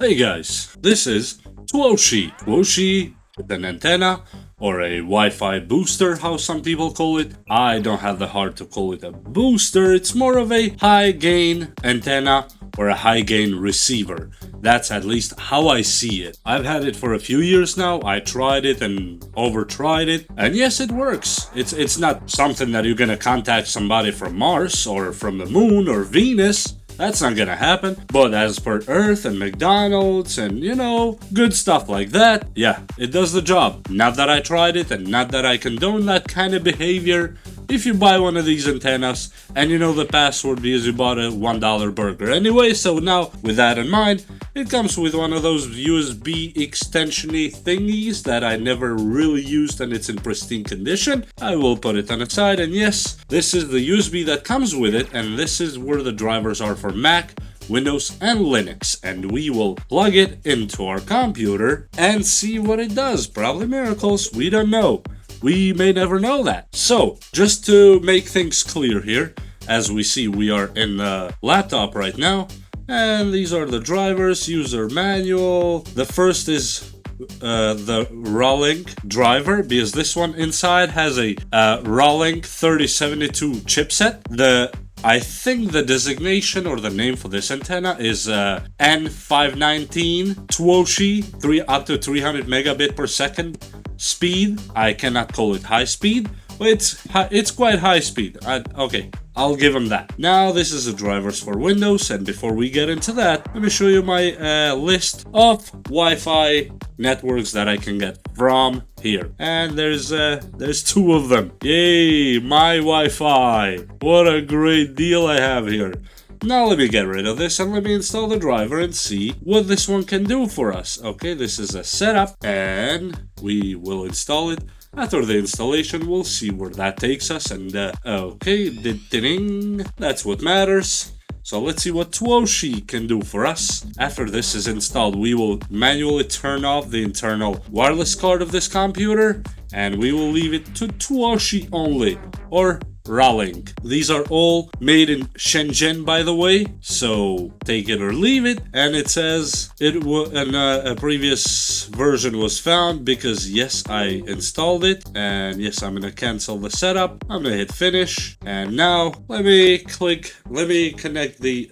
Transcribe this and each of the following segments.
Hey guys, this is TUOSHI. TUOSHI with an antenna or a Wi-Fi booster, how some people call it. I don't have the heart to call it a booster. It's more of a high gain antenna or a high gain receiver. That's at least how I see it. I've had it for a few years now. I tried it and over-tried it, and yes, it works. It's not something that you're gonna contact somebody from Mars or from the moon or Venus. That's not gonna happen. But as per Earth and McDonald's and, good stuff like that, yeah, it does the job. Not that I tried it and not that I condone that kind of behavior. If you buy one of these antennas and you know the password because you bought a $1 burger. Anyway, so now with that in mind, it comes with one of those USB extension-y thingies that I never really used and it's in pristine condition. I will put it on the side, and yes, this is the USB that comes with it, and this is where the drivers are for Mac, Windows and Linux, and we will plug it into our computer and see what it does. Probably miracles, we don't know. We may never know that. So, just to make things clear here, as we see we are in the laptop right now, and these are the drivers, user manual. The first is the Rawlink driver, because this one inside has a Rawlink 3072 chipset. I think the designation or the name for this antenna is N519 TUOSHI, up to 300 megabit per second speed. I cannot call it high speed, but it's quite high speed. Okay, I'll give them that. Now this is the drivers for Windows, and before we get into that, let me show you my list of Wi-Fi networks that I can get from here. And there's two of them. Yay, my Wi-Fi! What a great deal I have here. Now let me get rid of this and let me install the driver and see what this one can do for us. Okay, this is a setup and we will install it. After the installation, we'll see where that takes us. And okay, ding, that's what matters. So let's see what TUOSHI can do for us. After this is installed, we will manually turn off the internal wireless card of this computer and we will leave it to TUOSHI only, or Rawlink. These are all made in Shenzhen, by the way, so take it or leave it. And it says a previous version was found because yes, I installed it, and yes, I'm gonna cancel the setup. I'm gonna hit finish, and now let me connect the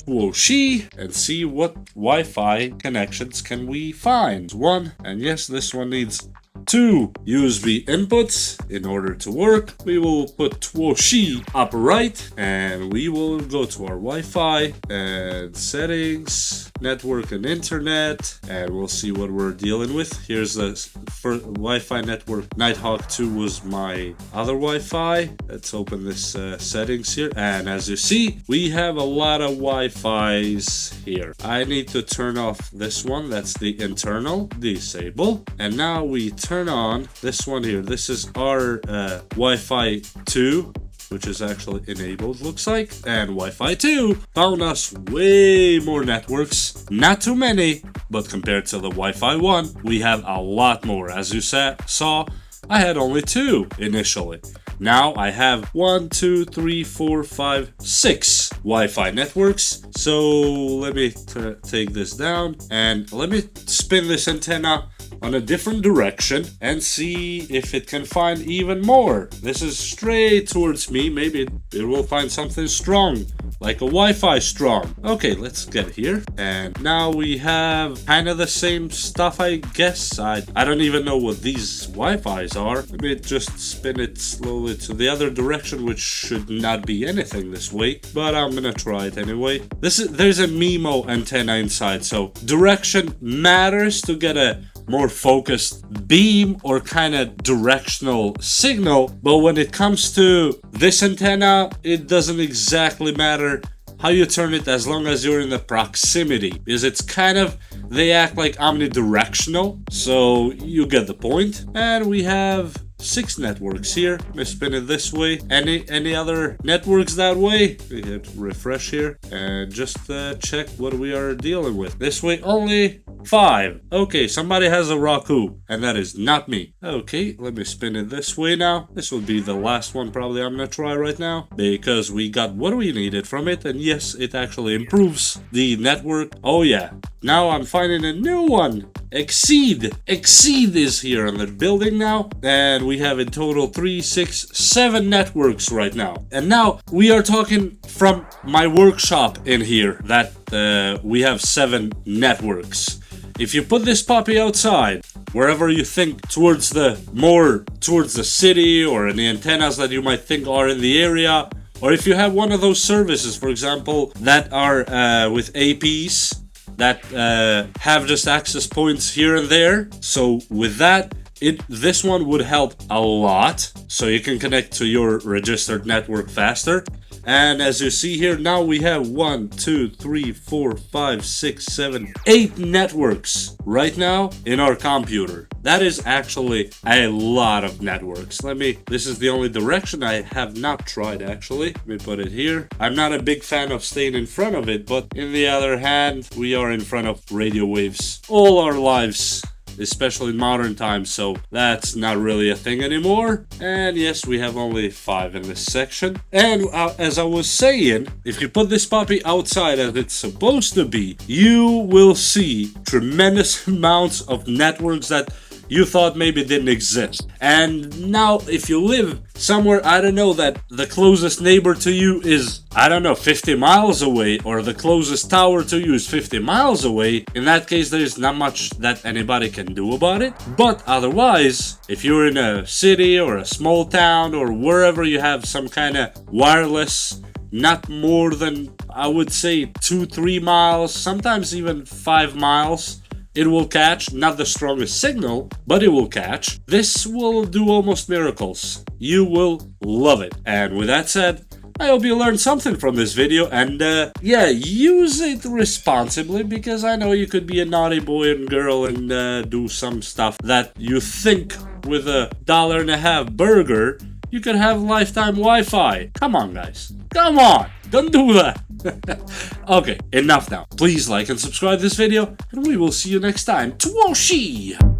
TUOSHI and see what Wi-Fi connections can we find. One, and yes, this one needs 2 USB inputs in order to work. We will put TUOSHI up right and we will go to our Wi-Fi and settings, network and internet, and we'll see what we're dealing with. Here's the first Wi-Fi network. Nighthawk 2 was my other Wi-Fi. Let's open this settings here, and as you see, we have a lot of Wi-Fis here. I need to turn off this one. That's the internal, disable, and now we turn on this one here. This is our Wi-Fi 2, which is actually enabled, looks like, and Wi-Fi 2 found us way more networks. Not too many, but compared to the Wi-Fi 1, we have a lot more. As you saw, I had only 2 initially. Now I have 1, 2, 3, 4, 5, 6 Wi-Fi networks. So let me take this down and let me spin this antenna on a different direction and see if it can find even more. This is straight towards me. Maybe it will find something strong, like a Wi-Fi strong. Okay, let's get here. And now we have kind of the same stuff, I guess. I don't even know what these Wi-Fis are. Let me just spin it slowly to the other direction, which should not be anything this way, but I'm gonna try it anyway. There's a MIMO antenna inside, so direction matters to get a more focused beam or kind of directional signal, but when it comes to this antenna, it doesn't exactly matter how you turn it as long as you're in the proximity, because it's kind of, they act like omnidirectional, so you get the point. And we have 6 networks here. Let me spin it this way. Any other networks that way? We hit refresh here and just check what we are dealing with. This way only 5. Okay, somebody has a Raku, and that is not me. Okay, let me spin it this way now. This will be the last one probably I'm gonna try right now, because we got what we needed from it, and yes, it actually improves the network. Oh yeah, now I'm finding a new one. Exceed is here on the building now, and we have in total 3, 6, 7 networks right now. And now we are talking from my workshop in here that we have 7 networks. If you put this puppy outside, wherever you think towards the city, or any antennas that you might think are in the area, or if you have one of those services, for example, that are with APs that have just access points here and there. So with that, this one would help a lot, so you can connect to your registered network faster. And as you see here, now we have 1, 2, 3, 4, 5, 6, 7, 8 networks right now in our computer. That is actually a lot of networks. This is the only direction I have not tried actually. Let me put it here. I'm not a big fan of staying in front of it, but in the other hand, we are in front of radio waves all our lives, especially in modern times, so that's not really a thing anymore. And yes, we have only 5 in this section. And as I was saying, if you put this puppy outside as it's supposed to be, you will see tremendous amounts of networks that you thought maybe didn't exist. And now if you live somewhere, I don't know, that the closest neighbor to you is, I don't know, 50 miles away, or the closest tower to you is 50 miles away, in that case there's not much that anybody can do about it. But otherwise, if you're in a city or a small town or wherever you have some kind of wireless, not more than, I would say, 2-3 miles, sometimes even 5 miles, it will catch. Not the strongest signal, but it will catch. This will do almost miracles. You will love it. And with that said, I hope you learned something from this video, and yeah, use it responsibly, because I know you could be a naughty boy and girl and do some stuff that you think with $1.50 burger you could have lifetime Wi-Fi. Come on, guys. Come on. Don't do that. Okay, enough now. Please like and subscribe this video, and we will see you next time. TUOSHI!